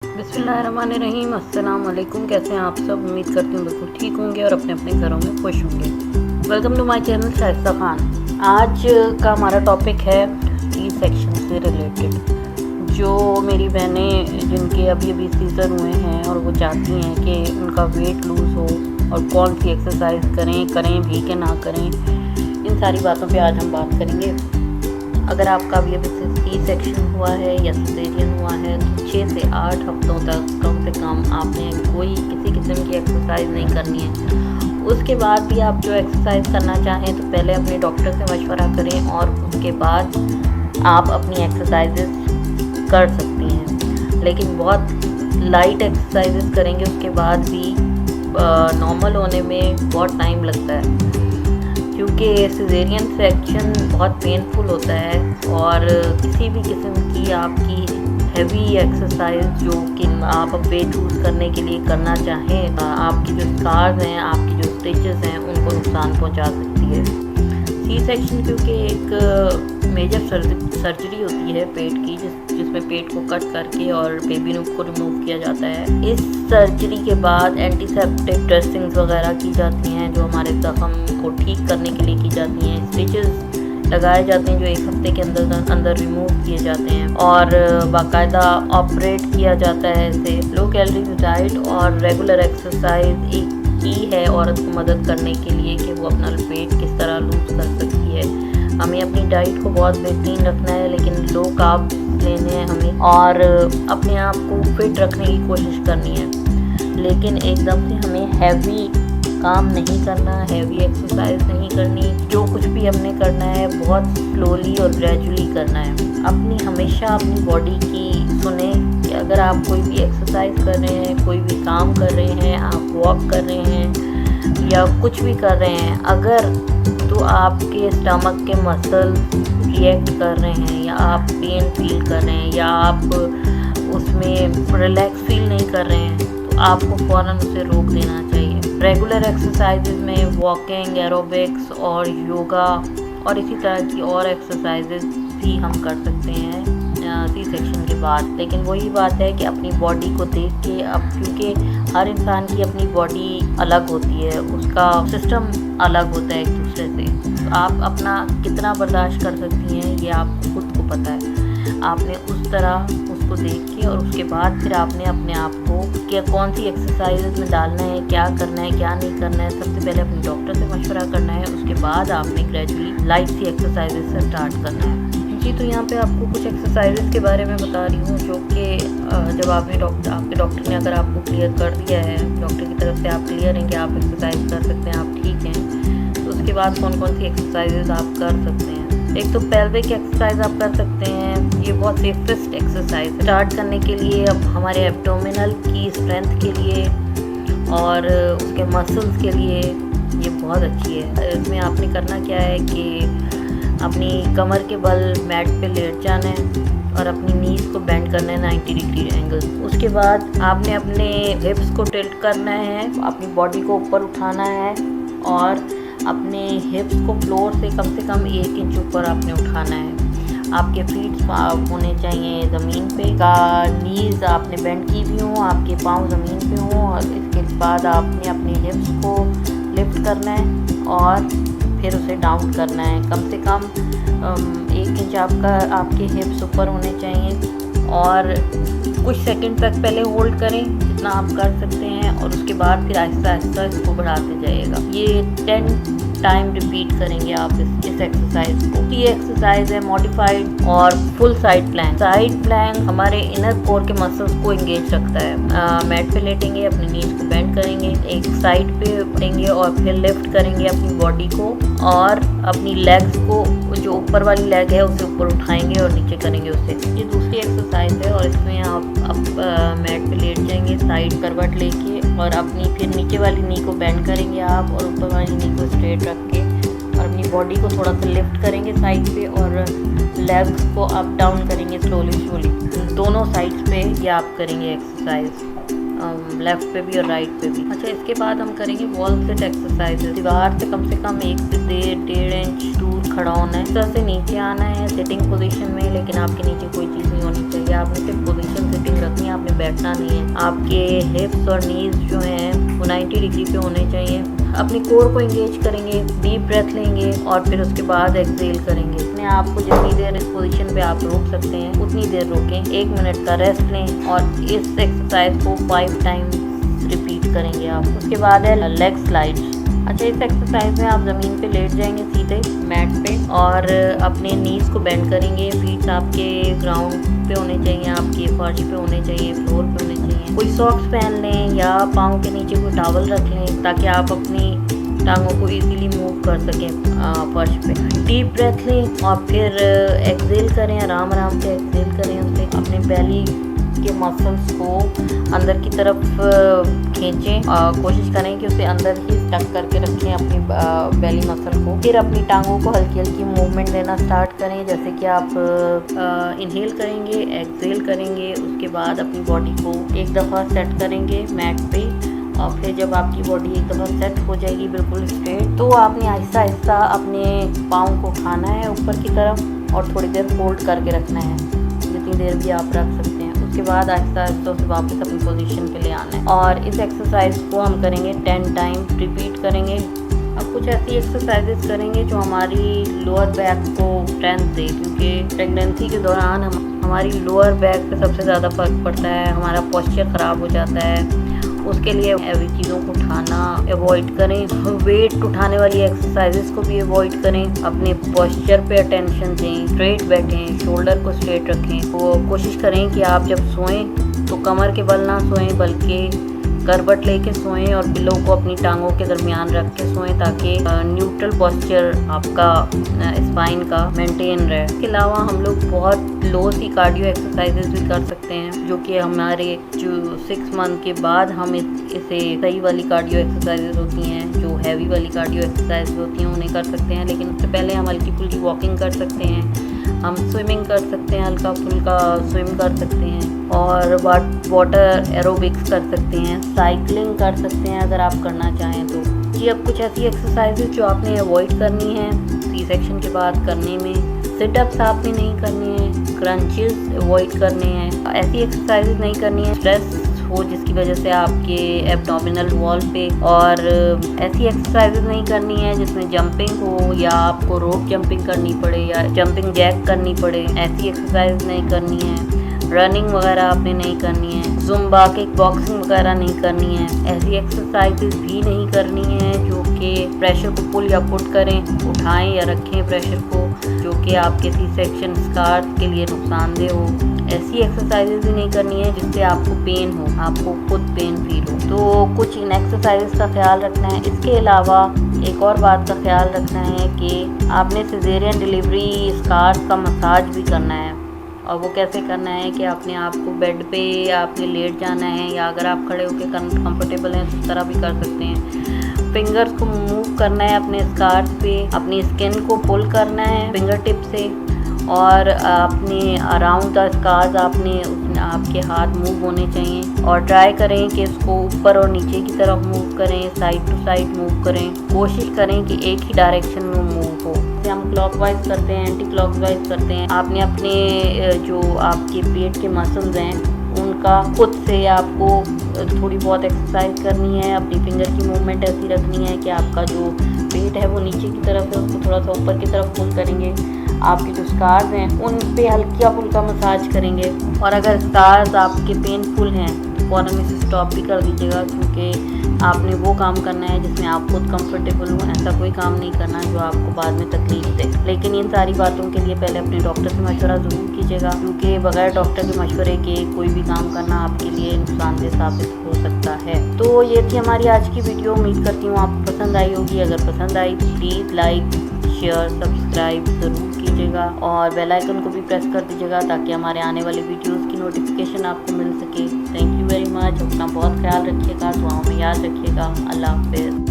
बिस्मिल्लाहिर्रहमानिर्रहीम। अस्सलाम वालेकुम। कैसे हैं आप सब? उम्मीद करती हूँ बिल्कुल ठीक होंगे और अपने अपने घरों में खुश होंगे। Welcome to my channel Shaista Khan. आज का हमारा टॉपिक है सी सेक्शन से रिलेटेड। जो मेरी बहनें जिनके अभी अभी सीज़र हुए हैं और वो चाहती हैं कि उनका वेट लूज़ हो और कौन सी एक्सरसाइज करें भी कि ना करें, इन सारी बातों पे आज हम बात करेंगे। अगर आपका अभी अभी सी सेक्शन हुआ है या सिजेरियन हुआ है तो 6 से 8 हफ्तों तक कम से कम आपने कोई किसी किस्म की एक्सरसाइज नहीं करनी है। उसके बाद भी आप जो एक्सरसाइज करना चाहें तो पहले अपने डॉक्टर से मशवरा करें और उसके बाद आप अपनी एक्सरसाइजेस कर सकती हैं। लेकिन बहुत लाइट एक्सरसाइजेस करेंगे उसके बाद भी नॉर्मल होने में बहुत टाइम लगता है, क्योंकि सिजेरियन सेक्शन बहुत पेनफुल होता है और किसी भी किस्म की आपकी हैवी एक्सरसाइज जो कि आप वेट लूज़ करने के लिए करना चाहें, आपकी जो स्कार्स हैं, आपकी जो स्टिचेस हैं, उनको नुकसान पहुंचा सकती है। सी सेक्शन क्योंकि एक मेजर सर्जरी होती है पेट की, जिसमें पेट को कट करके और बेबी को रिमूव किया जाता है। इस सर्जरी के बाद एंटीसेप्टिक ड्रेसिंग्स वगैरह की जाती हैं जो हमारे जख्म को ठीक करने के लिए की जाती हैं। स्टिचेस लगाए जाते हैं जो 1 हफ्ते के अंदर रिमूव किए जाते हैं और बाकायदा ऑपरेट किया जाता है। इसे लो कैलोरी डाइट और रेगुलर एक्सरसाइज एक की है औरत को मदद करने के लिए कि वो अपना पेट किस तरह लूज़ कर सकती है। हमें अपनी डाइट को बहुत बेहतरीन रखना है, लेकिन लो कार्ब्स लेने हैं हमें और अपने आप को फिट रखने की कोशिश करनी है। लेकिन एकदम से हमें हैवी काम नहीं करना, हैवी एक्सरसाइज नहीं करनी। जो कुछ भी हमने करना है बहुत स्लोली और ग्रेजुअली करना है। हमेशा अपनी बॉडी की सुने कि अगर आप कोई भी एक्सरसाइज कर रहे हैं, कोई भी काम कर रहे हैं, आप वॉक कर रहे हैं या कुछ भी कर रहे हैं, अगर तो आपके स्टमक के मसल रिएक्ट कर रहे हैं या आप पेन फील कर रहे हैं या आप उसमें रिलैक्स फील नहीं कर रहे हैं, तो आपको फ़ौरन उसे रोक देना चाहिए। रेगुलर एक्सरसाइजेज में वॉकिंग, एरोबिक्स और योगा और इसी तरह की और एक्सरसाइजेज भी हम कर सकते हैं सी सेक्शन के बाद। लेकिन वही बात है कि अपनी बॉडी को देख के, अब क्योंकि हर इंसान की अपनी बॉडी अलग होती है, उसका सिस्टम अलग होता है एक दूसरे से, तो आप अपना कितना बर्दाश्त कर सकती हैं ये आपको खुद को पता है। आपने उस तरह उसको देख के और उसके बाद फिर आपने अपने आप को क्या कौन सी एक्सरसाइजेज में डालना है, क्या करना है, क्या नहीं करना है, सबसे पहले अपने डॉक्टर से मशवरा करना है। उसके बाद आपने ग्रेजुअली लाइट सी एक्सरसाइजेज से स्टार्ट करना है। जी, तो यहाँ पे आपको कुछ एक्सरसाइजेज के बारे में बता रही हूँ जो कि जब आपके डॉक्टर ने अगर आपको क्लियर कर दिया है, डॉक्टर की तरफ से आप क्लियर हैं कि आप एक्सरसाइज कर सकते हैं, आप ठीक हैं, तो उसके बाद कौन कौन सी एक्सरसाइजेज आप कर सकते हैं। एक तो पेल्विक एक्सरसाइज आप कर सकते हैं, ये बहुत सेफेस्ट एक्सरसाइज स्टार्ट करने के लिए, अब हमारे एब्डोमिनल की स्ट्रेंथ के लिए और उसके मसल्स के लिए ये बहुत अच्छी है। इसमें आपने करना क्या है कि अपनी कमर के बल मैट पे लेट जाना है और अपनी नीज को बेंड करना है 90 डिग्री एंगल। उसके बाद आपने अपने हिप्स को टिल्ट करना है, अपनी बॉडी को ऊपर उठाना है और अपने हिप्स को फ्लोर से कम 1 इंच ऊपर आपने उठाना है। आपके फीट होने चाहिए ज़मीन पे, का नीज आपने बेंड की भी हों, आपके पाँव ज़मीन पे हों और इसके बाद आपने अपने हिप्स को लिफ्ट करना है और फिर उसे डाउन करना है। कम से कम 1 इंच आपके हिप्स ऊपर होने चाहिए और कुछ सेकंड तक पहले होल्ड करें जितना आप कर सकते हैं और उसके बाद फिर आहिस्ता आहिस्ता इसको बढ़ाते जाइएगा। ये 10 टाइम रिपीट करेंगे आप इस एक्सरसाइज को। ये एक्सरसाइज है मॉडिफाइड और full side plank. Side plank हमारे इनर कोर के मसल्स को एंगेज रखता है। मैट पे लेटेंगे, अपनी नीज को बेंड करेंगे, एक साइड पे लेंगे और फिर लिफ्ट करेंगे अपनी बॉडी को और अपनी लेग्स को, जो ऊपर वाली लेग है उसे ऊपर उठाएंगे और नीचे करेंगे उसे। ये दूसरी एक्सरसाइज है और इसमें आप मैट पे लेट जाएंगे साइड करवट लेके और अपनी फिर नीचे वाली नी को बेंड करेंगे आप और ऊपर वाली नी को स्ट्रेट रख के और अपनी बॉडी को थोड़ा सा लिफ्ट करेंगे साइड पे और लेग्स को अप डाउन करेंगे स्लोली। दोनों साइड्स पे ये आप करेंगे एक्सरसाइज। लेफ्ट पे भी और राइट पे भी। अच्छा, इसके बाद हम करेंगे वॉल सिट एक्सरसाइज। दीवार से कम 1 से 1.5 इंच दूर खड़ा होना है। इस तरह से नीचे आना है सिटिंग पोजीशन में, लेकिन आपके नीचे कोई चीज़ नहीं होनी चाहिए। आपने सिर्फ पोजीशन सिटिंग रखनी है, आपने बैठना नहीं है। आपके हिप्स और नीज जो हैं वो 90 डिग्री पे होने चाहिए। अपनी कोर को एंगेज करेंगे, डीप ब्रेथ लेंगे और फिर उसके बाद एक्सहेल करेंगे। अपने आप को जितनी देर इस पोजीशन पे आप रोक सकते हैं उतनी देर रोकें। 1 मिनट का रेस्ट लें और इस एक्सरसाइज को 5 टाइम्स रिपीट करेंगे आप। उसके बाद है लेग स्लाइड्स। अच्छा, इस एक्सरसाइज में आप ज़मीन पे लेट जाएंगे सीधे मैट पे और अपने नीज को बेंड करेंगे। फीट आपके ग्राउंड पे होने चाहिए, आपके फर्श पे होने चाहिए, फ्लोर पे होने चाहिए। कोई सॉक्स पहन लें या पाँव के नीचे कोई टॉवल रख लें ताकि आप अपनी टांगों को इजीली मूव कर सकें फर्श पे। डीप ब्रेथ लें और फिर एक्सहेल करें, आराम आराम से एक्सहेल करें। उससे अपने बेली के मसल्स को अंदर की तरफ खींचें और कोशिश करें कि उसे अंदर ही स्टक करके रखें अपनी बेली मसल को। फिर अपनी टांगों को हल्की हल्की मूवमेंट देना स्टार्ट करें, जैसे कि आप इनहेल करेंगे, एक्सहेल करेंगे। उसके बाद अपनी बॉडी को एक दफ़ा सेट करेंगे मैट पे और फिर जब आपकी बॉडी एक दफ़ा सेट हो जाएगी बिल्कुल स्ट्रेट, तो आपने आहिस्ता आहिस्ता अपने पाँव को खाना है ऊपर की तरफ और थोड़ी देर फोल्ड करके रखना है, जितनी देर भी आप रख सकते हैं। उसके बाद आहिस्ता आहिस्ता उसे वापस अपनी पोजीशन पे ले आना है और इस एक्सरसाइज को हम करेंगे 10 टाइम रिपीट करेंगे। अब कुछ ऐसी एक्सरसाइजेस करेंगे जो हमारी लोअर बैक को स्ट्रेंथ दे, क्योंकि प्रेगनेंसी के दौरान हमारी लोअर बैक पे सबसे ज़्यादा फर्क पड़ता है, हमारा पोस्चर ख़राब हो जाता है। उसके लिए हैवी चीज़ों को उठाना अवॉइड करें, वेट उठाने वाली एक्सरसाइजेस को भी अवॉइड करें। अपने पोस्चर पे अटेंशन दें, स्ट्रेट बैठें, शोल्डर को स्ट्रेट रखें। तो कोशिश करें कि आप जब सोएं तो कमर के बल ना सोएं बल्कि करवट लेके सोएं और पिलो को अपनी टांगों के दरमियान रख के सोएं ताकि न्यूट्रल पोस्चर आपका स्पाइन का मेंटेन रहे। इसके अलावा हम लोग बहुत लो सी कार्डियो एक्सरसाइजेस भी कर सकते हैं, जो कि हमारे जो 6 मंथ के बाद हम इसे सही वाली कार्डियो एक्सरसाइजेस होती हैं, जो हैवी वाली कार्डियो एक्सरसाइज होती हैं उन्हें कर सकते हैं। लेकिन उससे पहले हम हल्की फुल्की वॉकिंग कर सकते हैं, हम स्विमिंग कर सकते हैं, हल्का फुल्का स्विम कर सकते हैं और वाटर एरोबिक्स कर सकते हैं, साइकिलिंग कर सकते हैं अगर आप करना चाहें तो। जी, अब कुछ ऐसी एक्सरसाइजेज जो आपने अवॉइड करनी है सी सेक्शन के बाद करने में। सिटअप्स आपने नहीं करने हैं, क्रंचेस अवॉइड करने हैं, ऐसी एक्सरसाइजेज नहीं करनी है स्ट्रेस हो जिसकी वजह से आपके एब्डोमिनल वॉल पे, और ऐसी एक्सरसाइजेज नहीं करनी है जिसमें जंपिंग हो या आपको रोप जंपिंग करनी पड़े या जंपिंग जैक करनी पड़े, ऐसी एक्सरसाइज नहीं करनी है। रनिंग वगैरह आपने नहीं करनी है, जुम्बा, किक बॉक्सिंग वगैरह नहीं करनी है। ऐसी एक्सरसाइजेज भी नहीं करनी है जो कि प्रेशर को पुल या पुट करें, उठाएं या रखें प्रेशर को, जो कि आपके सी सेक्शन स्कार के लिए नुकसानदेह हो। ऐसी एक्सरसाइजेज भी नहीं करनी है जिससे आपको पेन हो, आपको खुद पेन फील हो। तो कुछ इन एक्सरसाइजेज का ख्याल रखना है। इसके अलावा एक और बात का ख्याल रखना है कि आपने सिजेरियन डिलीवरी स्कार्स का मसाज भी करना है। और वो कैसे करना है कि अपने आप को बेड पे आपने लेट जाना है या अगर आप खड़े होकर कंफर्टेबल हैं तो उस तरह भी कर सकते हैं। फिंगर्स को मूव करना है अपने स्कार्स पे, अपनी स्किन को पुल करना है फिंगर टिप से और अपने अराउंड द स्कार्स आपके हाथ मूव होने चाहिए और ट्राई करें कि इसको ऊपर और नीचे की तरफ मूव करें, साइड टू साइड मूव करें। कोशिश करें कि एक ही डायरेक्शन में मूव हो। जैसे हम क्लॉकवाइज करते हैं, एंटी क्लॉकवाइज करते हैं। आपने अपने जो आपके पेट के मसल्स हैं उनका खुद से आपको थोड़ी बहुत एक्सरसाइज करनी है। अपनी फिंगर की मूवमेंट ऐसी रखनी है कि आपका जो पेट है वो नीचे की तरफ है, उसको थोड़ा सा ऊपर की तरफ पुल करेंगे। आपके जो स्कार्स हैं उन पे हल्का फुल्का मसाज करेंगे और अगर स्कार्स आपके पेनफुल हैं तो फ़ौरन इसे स्टॉप भी कर दीजिएगा, क्योंकि आपने वो काम करना है जिसमें आप खुद कंफर्टेबल हो। ऐसा कोई काम नहीं करना जो आपको बाद में तकलीफ दे। लेकिन इन सारी बातों के लिए पहले अपने डॉक्टर से मशवरा ज़रूर कीजिएगा, क्योंकि बगैर डॉक्टर के मशवरे के कोई भी काम करना आपके लिए नुकसानदेह साबित हो सकता है। तो ये थी हमारी आज की वीडियो। उम्मीद करती हूँ आपको पसंद आई होगी। अगर पसंद आई तो प्लीज़ लाइक, शेयर, सब्सक्राइब ज़रूर कीजिएगा और बेल आइकन को भी प्रेस कर दीजिएगा ताकि हमारे आने वाले वीडियोस की नोटिफिकेशन आपको मिल सके। Thank you very much. अपना बहुत ख्याल रखिएगा, दुआओं में याद रखिएगा। अल्लाह हाफ़िज़।